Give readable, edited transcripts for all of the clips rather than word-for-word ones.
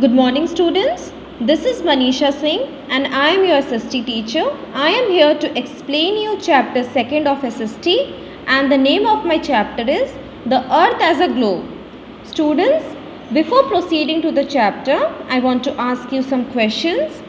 Good morning, students. This is Manisha Singh and I am your SST teacher. I am here to explain you chapter 2nd of SST and the name of my chapter is The Earth as a Globe. Students, before proceeding to the chapter, I want to ask you some questions.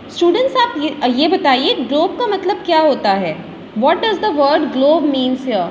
Students, आप ये बताइए globe का मतलब क्या होता है? What does the word globe means here?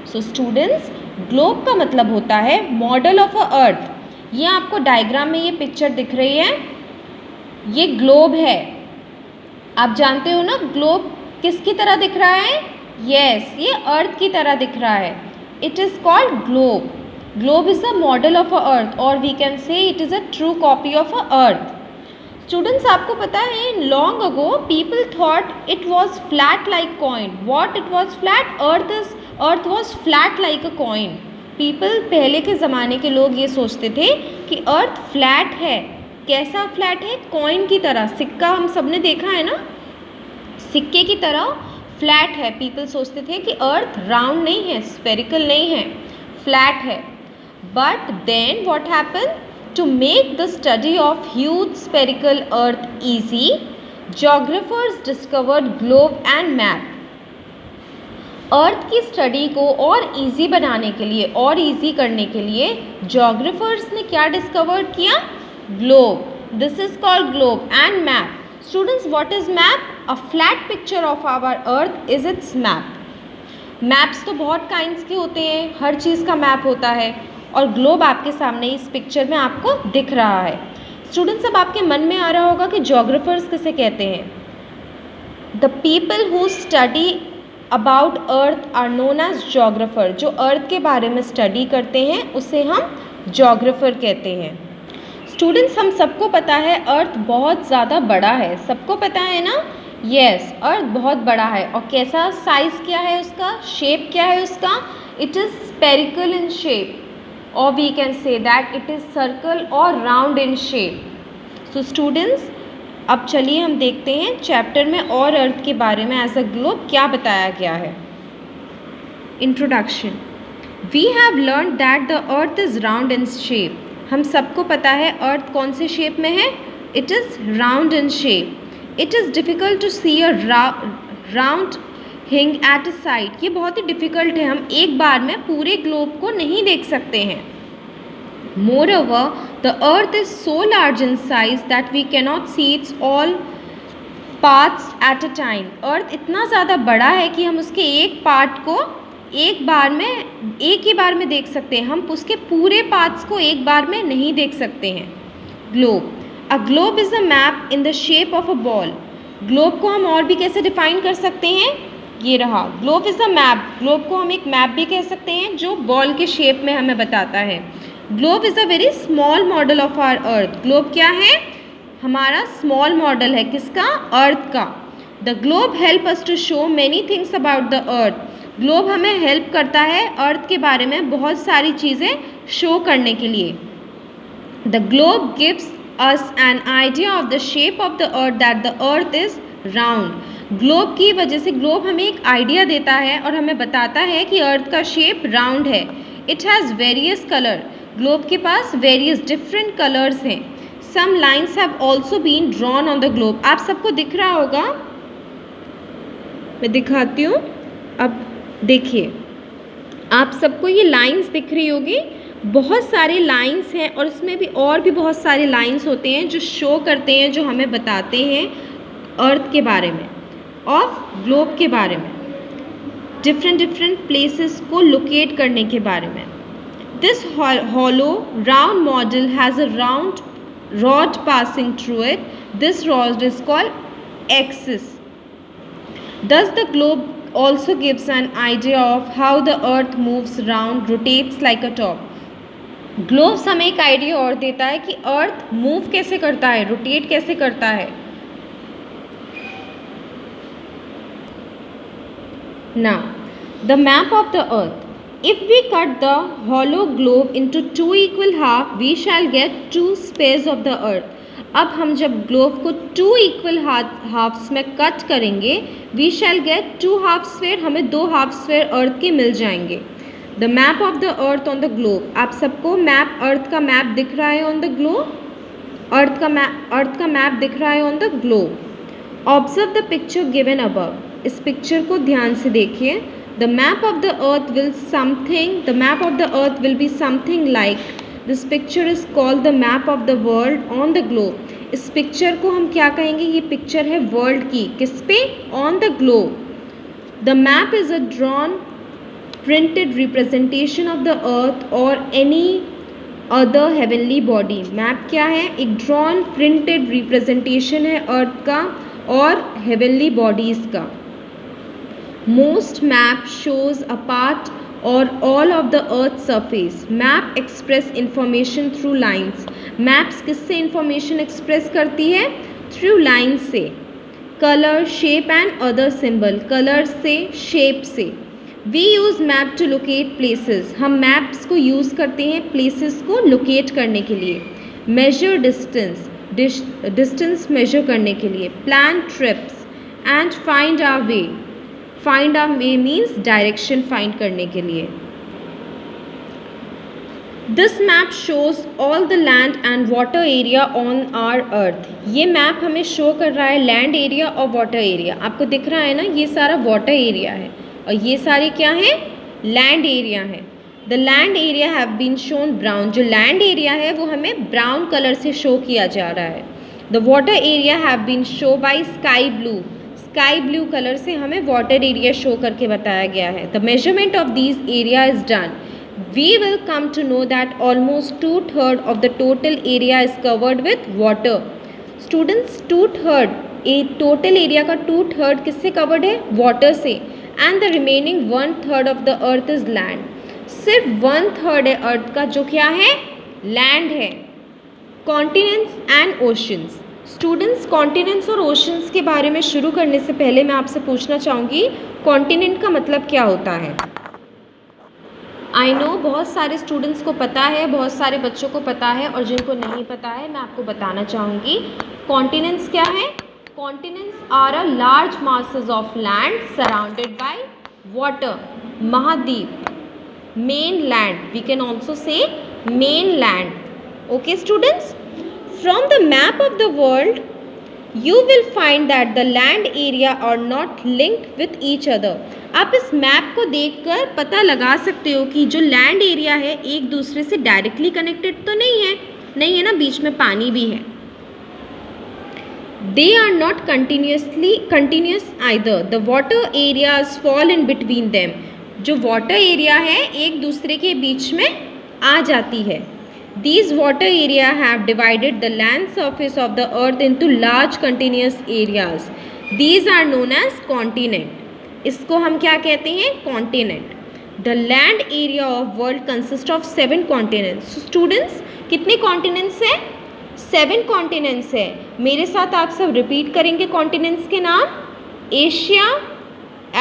So students, globe का मतलब होता है model of a earth. ये आपको डायग्राम में ये पिक्चर दिख रही है, ये ग्लोब है. आप जानते हो ना ग्लोब किसकी तरह दिख रहा है? यस, ये अर्थ की तरह दिख रहा है. It is called globe. Globe is the model of a earth और we can say it is a true copy of a earth. Students, आपको पता है in long ago people thought it was flat like coin. What it was flat? Earth was flat like a coin. People पहले के ज़माने के लोग ये सोचते थे कि अर्थ फ्लैट है. कैसा फ्लैट है? कॉइन की तरह. सिक्का हम सब ने देखा है ना, सिक्के की तरह फ्लैट है. पीपल सोचते थे कि अर्थ राउंड नहीं है, स्फेरिकल नहीं है, फ्लैट है. But then what happen? To make the study of huge spherical earth easy, geographers discovered globe and map. अर्थ की स्टडी को और इजी बनाने के लिए और इजी करने के लिए जोग्राफर्स ने क्या डिस्कवर किया? Globe. This is called globe and map. Students, what is map? A flat picture of our earth is its map. Maps तो बहुत काइंड्स के होते हैं, हर चीज़ का मैप होता है और ग्लोब आपके सामने इस पिक्चर में आपको दिख रहा है. स्टूडेंट्स, अब आपके मन में आ रहा होगा कि जोग्राफर्स किसे कहते हैं? The people who study about earth are known as geographer. जो अर्थ के बारे में स्टडी करते हैं उसे हम जोग्राफर कहते हैं. स्टूडेंट्स, हम सबको पता है अर्थ बहुत ज़्यादा बड़ा है. सबको पता है ना? यस, अर्थ बहुत बड़ा है. और कैसा साइज़ क्या है उसका? शेप क्या है उसका? It is spherical in shape or we can say that it is circle or round in shape. So students, अब चलिए हम देखते हैं चैप्टर में और अर्थ के बारे में एज अ ग्लोब क्या बताया गया है. Introduction. We have learn that the earth is round in shape. हम सबको पता है अर्थ कौन से शेप में है? It is round in shape. It is difficult to see a round हिंग एट अ साइड. ये बहुत ही डिफ़िकल्ट है, हम एक बार में पूरे ग्लोब को नहीं देख सकते हैं. Moreover, the earth is so large in size that we cannot see its all parts at a time. अर्थ इतना ज़्यादा बड़ा है कि हम उसके एक पार्ट को एक ही बार में देख सकते हैं, हम उसके पूरे पार्ट्स को एक बार में नहीं देख सकते हैं. Globe. A globe is a map in the shape of a ball. Globe को हम और भी कैसे डिफाइन कर सकते हैं? ये रहा, globe is a map. Globe को हम एक मैप भी कह सकते हैं जो बॉल के शेप में हमें बताता है. Globe is a very small model of our earth. Globe क्या है? हमारा स्मॉल मॉडल है. किसका? अर्थ का. The globe help us to show many things about the earth. Globe हमें हेल्प करता है अर्थ के बारे में बहुत सारी चीज़ें शो करने के लिए. The globe gives us an idea of the shape of the earth that the earth is round. Globe की वजह से ग्लोब हमें एक आइडिया देता है और हमें बताता है कि अर्थ का शेप राउंड है. It has various colour. Globe के पास वेरियस डिफरेंट कलर्स हैं. Some lines have also been drawn on the globe. आप सबको दिख रहा होगा, मैं दिखाती हूँ. अब देखिए, आप सबको ये लाइन्स दिख रही होगी. बहुत सारे लाइन्स हैं और इसमें भी और भी बहुत सारे लाइन्स होते हैं जो शो करते हैं, जो हमें बताते हैं अर्थ के बारे में और ग्लोब के बारे में, डिफरेंट प्लेसेस को लोकेट करने के बारे में. This hollow round model has a round rod passing through it. This rod is called axis. Thus the globe also gives an idea of how the earth moves round, rotates like a top. Globes हमें एक idea और देता है कि अर्थ move कैसे करता है, rotate कैसे करता है. Now, the map of the earth. If we cut the hollow globe into two equal half, we shall get two spheres of the earth. अब हम जब ग्लोब को टू इक्वल हाफ्स में कट करेंगे, we shall get two half sphere. हमें दो half sphere अर्थ के मिल जाएंगे. The map of the earth on the globe. आप सबको मैप, अर्थ का मैप दिख रहा है ऑन द ग्लोब? अर्थ का मैप दिख रहा है on the globe. Observe the picture given above. इस पिक्चर को ध्यान से देखिए. The map of the earth will be something like. This picture is called the map of the world on the globe. इस picture को हम क्या कहेंगे? ये पिक्चर है वर्ल्ड की. किस पे? On the globe. The map is a drawn printed representation of the earth or any other heavenly body. Map क्या है? एक ड्रॉन प्रिंटेड रिप्रेजेंटेशन है अर्थ का और हेवनली बॉडीज का. Most map shows a part or all of the earth surface. Map express information through lines. Maps किससे information express करती है? थ्रू लाइन्स से. Colour, shape and other symbol. Colour से, shape से. We use map to locate places. हम maps को use करते हैं प्लेसेस को लोकेट करने के लिए. मेजर डिस्टेंस, डिस्टेंस मेजर करने के लिए. Plan trips and find our way. Find our way means direction find करने के लिए. This map shows all the land and water area on our earth. ये मैप हमें शो कर रहा है लैंड एरिया और वाटर एरिया. आपको दिख रहा है ना, ये सारा वाटर एरिया है और ये सारे क्या है? लैंड एरिया है. The land area have been shown brown. जो लैंड एरिया है वो हमें ब्राउन कलर से शो किया जा रहा है. The water area have been show by sky blue. Sky blue colour से हमें वाटर एरिया शो करके बताया गया है. The measurement of these area is done. We will come to know that almost 2/3 of the total area is covered with water. Students, 2/3 total area का 2/3 किससे covered है? Water से. And the remaining 1/3 of the earth is land. सिर्फ 1/3 है earth का जो क्या है? लैंड है. Continents and oceans. Students, continents और ओशंस के बारे में शुरू करने से पहले मैं आपसे पूछना चाहूँगी कॉन्टिनेंट का मतलब क्या होता है? आई नो बहुत सारे स्टूडेंट्स को पता है, बहुत सारे बच्चों को पता है, और जिनको नहीं पता है मैं आपको बताना चाहूँगी. कॉन्टिनेंट्स क्या है? Continents are a large masses of land surrounded by water. Mahadeep, mainland. We can also say mainland. Okay, students? From the map of the world, you will find that the land area are not linked with each other. आप इस map को देखकर पता लगा सकते हो कि जो लैंड एरिया है एक दूसरे से डायरेक्टली कनेक्टेड तो नहीं है ना, बीच में पानी भी है. They are not continuous either. The water areas fall in between them. जो water area है एक दूसरे के बीच में आ जाती है. These water area have divided the land surface of the earth into large continuous areas. These are known as continent. इसको हम क्या कहते हैं? continent. The land area of world consists of 7 continents. So students, कितने continents हैं? 7 continents है. मेरे साथ आप सब रिपीट करेंगे कॉन्टिनेंट्स के नाम. Asia,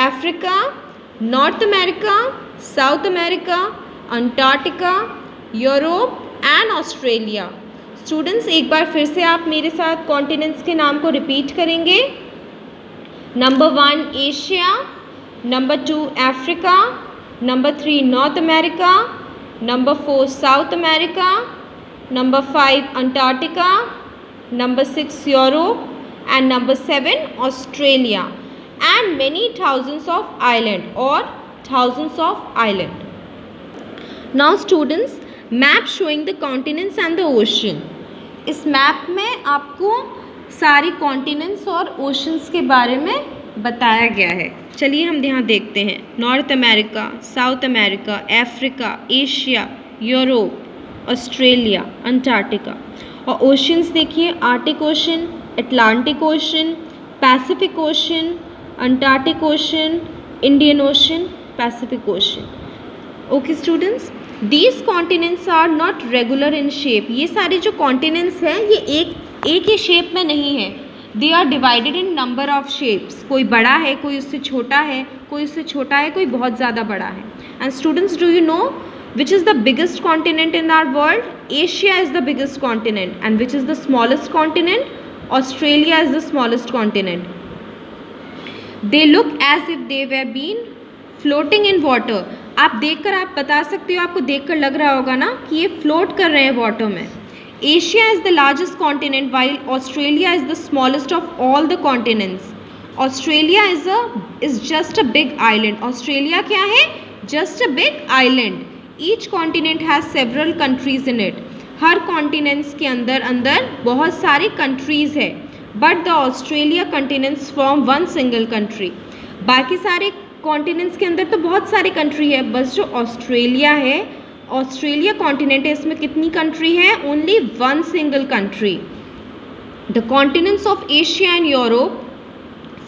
Africa, north America, South America, Antarctica, Europe and Australia. Students, एक बार फिर से आप मेरे साथ कॉन्टिनेंट्स के नाम को रिपीट करेंगे. Number 1 Asia, number 2 Africa, number 3 north America, number 4 south America, number 5 Antarctica, number 6 Europe, and number 7 Australia, and many thousands of island. Now students, map showing the continents and the ocean. इस map में आपको सारी continents और oceans के बारे में बताया गया है. चलिए हम यहाँ देखते हैं. North America, South America, Africa, Asia, Europe, Australia, Antarctica. और ओशंस देखिए, Arctic ocean, Atlantic ocean, Pacific ocean, Antarctic ocean, Indian ocean, Pacific ocean. Okay students, these continents are not regular in shape. ये सारे जो continents हैं ये एक ही shape में नहीं है. They are divided in number of shapes. कोई बड़ा है, कोई उससे छोटा है, कोई उससे छोटा है, कोई बहुत ज़्यादा बड़ा है. And students, do you know which is the biggest continent in our world? Asia is the biggest continent. And which is the smallest continent? Australia is the smallest continent. They look as if they were been floating in water. आप देखकर आप बता सकते हो, आपको देखकर लग रहा होगा ना कि ये फ्लोट कर रहे हैं वाटर में. Asia is the largest continent while Australia is the smallest of all the continents. Australia is just a big island. Australia क्या है? Just a big island. Each continent has several countries in it. Her continents के अंदर बहुत सारे countries है. But the Australia continents form one single country. बाकी सारे continents के अंदर तो बहुत सारे country है, बस जो ऑस्ट्रेलिया है, ऑस्ट्रेलिया कॉन्टिनेंट है, इसमें कितनी कंट्री है? Only one single country. The continents of Asia and Europe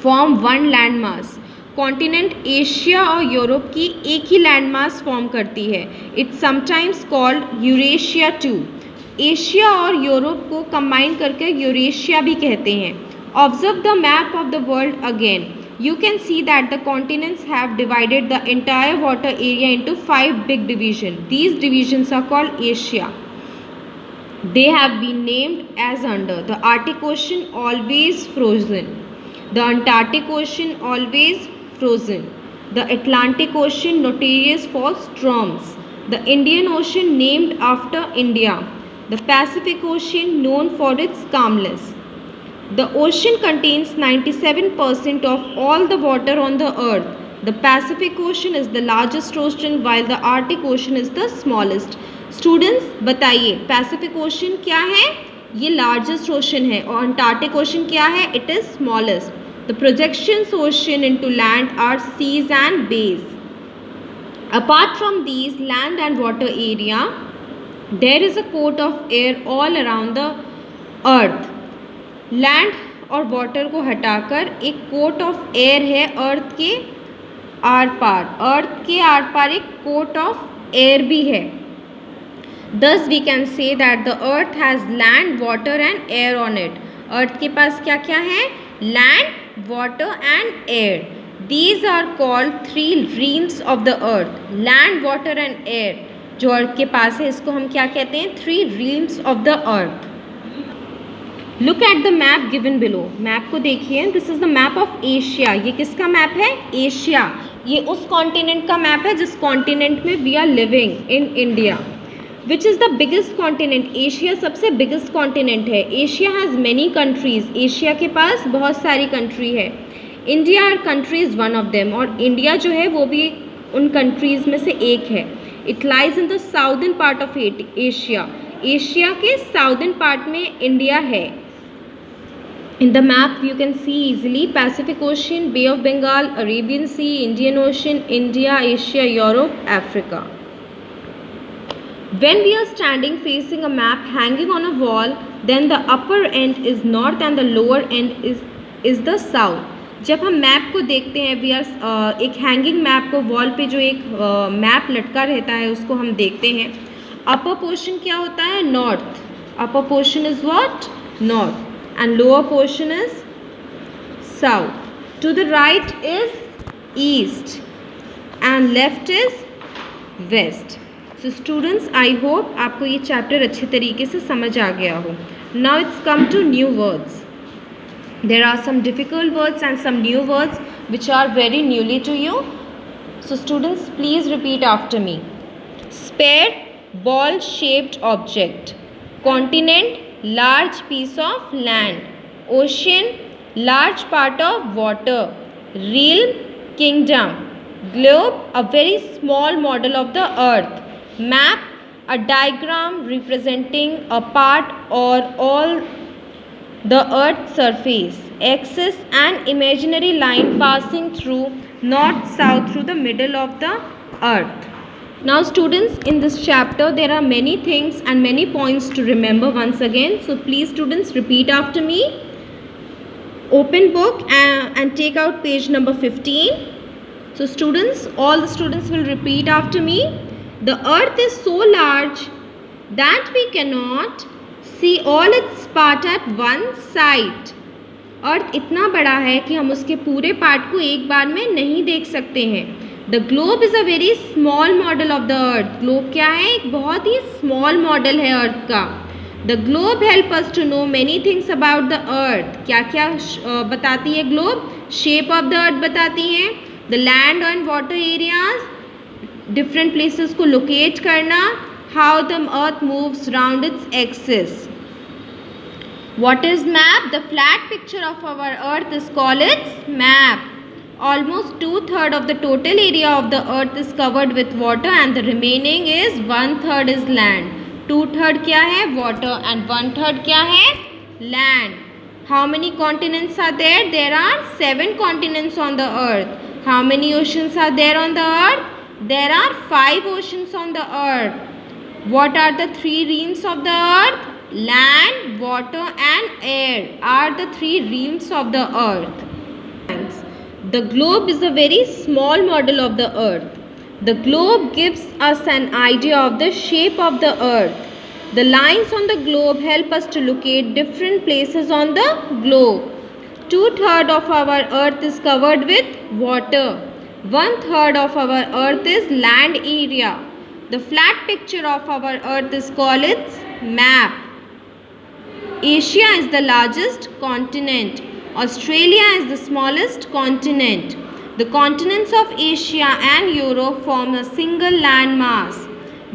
form one land mass. Continent Asia और यूरोप की एक ही लैंड मास फॉर्म करती है. It's sometimes called Eurasia too. Asia और यूरोप को कंबाइन करके यूरेशिया भी कहते हैं. Observe the map of the world again. You can see that the continents have divided the entire water area into 5 big divisions. These divisions are called Asia. They have been named as under: the Arctic Ocean, always frozen; the Antarctic Ocean, always frozen; the Atlantic Ocean, notorious for storms; the Indian Ocean, named after India; the Pacific Ocean, known for its calmness. The ocean contains 97% of all the water on the earth. The Pacific Ocean is the largest ocean while the Arctic Ocean is the smallest. Students बताइए Pacific Ocean क्या है? ये largest ocean है. और Antarctic Ocean क्या है? It is smallest. The projections ocean into land are seas and bays. Apart from these land and water area, there is a coat of air all around the earth. Land और water को हटाकर एक coat of air है अर्थ के are पार. अर्थ के are पार एक coat of air भी है. Thus we can say that the earth has land, water and air on it. Earth के पास क्या क्या है? Land, water and air. These are called 3 realms of the earth. Land, water and air जो earth के पास है, इसको हम क्या कहते हैं? 3 realms of the earth. Look at the map given below. Map को देखिए. This is the map of Asia. ये किसका मैप है? एशिया. ये उस कॉन्टिनेंट का मैप है जिस कॉन्टिनेंट में we are living in India. Which is the biggest continent? Asia सबसे बिगेस्ट कॉन्टिनेंट है. Asia has many countries. Asia के पास बहुत सारी कंट्री है. India country is one of them. और इंडिया जो है वो भी उन कंट्रीज़ में से एक है. It lies in the southern part of Asia. Asia के साउदर्न पार्ट में इंडिया है. In the map you can see easily Pacific Ocean, Bay of Bengal, Arabian Sea, Indian Ocean, India, Asia, Europe, Africa. When we are standing facing a map hanging on a wall, then the upper end is north and the lower end is the south. जब हम map को देखते हैं, we are एक hanging map को wall पे जो एक मैप लटका रहता है उसको हम देखते हैं. अपर पोर्शन क्या होता है? North. Upper portion is what? North. And lower portion is south. To the right is east and left is west. So students, I hope आपको ये चैप्टर अच्छे तरीके से समझ आ गया हो. Now it's come to new words. There are some difficult words and some new words which are very newly to you. So students, please repeat after me. Sphere, ball shaped object. Continent, large piece of land. Ocean, large part of water. Realm, kingdom. Globe, a very small model of the earth. Map, a diagram representing a part or all the earth's surface. Axis, an imaginary line passing through north-south through the middle of the earth. Now students, in this chapter there are many things and many points to remember once again. So please students, repeat after me. Open book and take out page number 15. So students, all the students will repeat after me. The earth is so large that we cannot see all its part at one sight. अर्थ इतना बड़ा है कि हम उसके पूरे part को एक बार में नहीं देख सकते हैं. The globe is a very small model of the earth. Globe क्या है? एक बहुत ही स्मॉल मॉडल है अर्थ का. The globe help us to know many things about the earth. क्या क्या बताती है globe? Shape of the earth बताती है. The land and water areas, different places को लोकेट करना, how the earth moves round its axis. What is map? The flat picture of our earth is called its map. Almost 2/3 of the total area of the earth is covered with water and the remaining is 1/3 is land. 2/3 क्या है? Water and 1/3 क्या है? Land. How many continents are there? There are 7 continents on the earth. How many oceans are there on the earth? There are 5 oceans on the earth. What are the 3 realms of the earth? Land, water and air are the 3 realms of the earth. The globe is a very small model of the earth. The globe gives us an idea of the shape of the earth. The lines on the globe help us to locate different places on the globe. 2/3 of our earth is covered with water. 1/3 of our earth is land area. The flat picture of our earth is called its map. Asia is the largest continent. Australia is the smallest continent. The continents of Asia and Europe form a single landmass.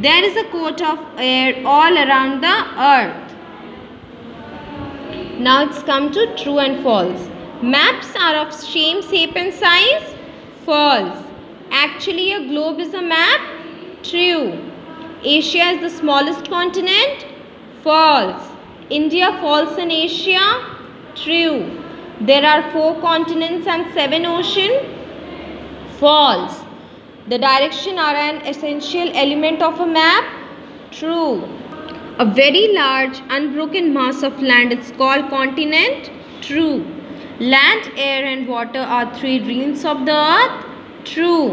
There is a coat of air all around the earth. Now it's come to true and false. Maps are of same shape and size? False. Actually, a globe is a map? True. Asia is the smallest continent? False. India falls in Asia? True. There are 4 continents and 7 oceans? False. The direction are an essential element of a map? True. A very large unbroken mass of land is called continent? True. Land, air and water are 3 realms of the earth? True.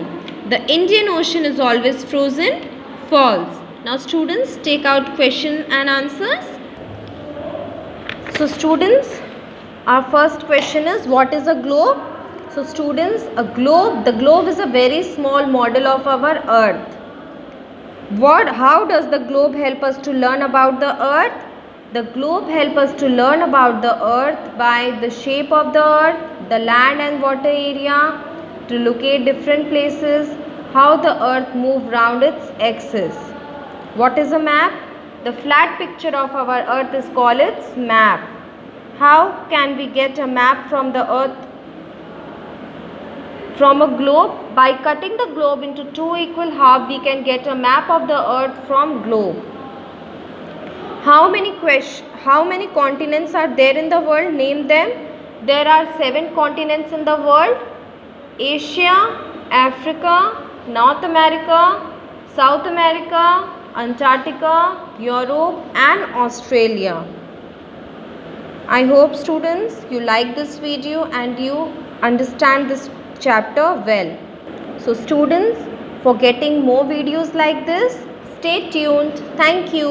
The Indian Ocean is always frozen? False. Now students, take out question and answers. So students, our first question is, what is a globe? So students, the globe is a very small model of our earth. How does the globe help us to learn about the earth? The globe helps us to learn about the earth by the shape of the earth, the land and water area, to locate different places, how the earth moves round its axis. What is a map? The flat picture of our earth is called its map. How can we get a map from the earth? From a globe? By cutting the globe into 2 equal halves, we can get a map of the earth from globe. How many continents are there in the world? Name them. There are 7 continents in the world. Asia, Africa, North America, South America, Antarctica, Europe and Australia. I hope students you like this video and you understand this chapter well. So students, for getting more videos like this, stay tuned. Thank you.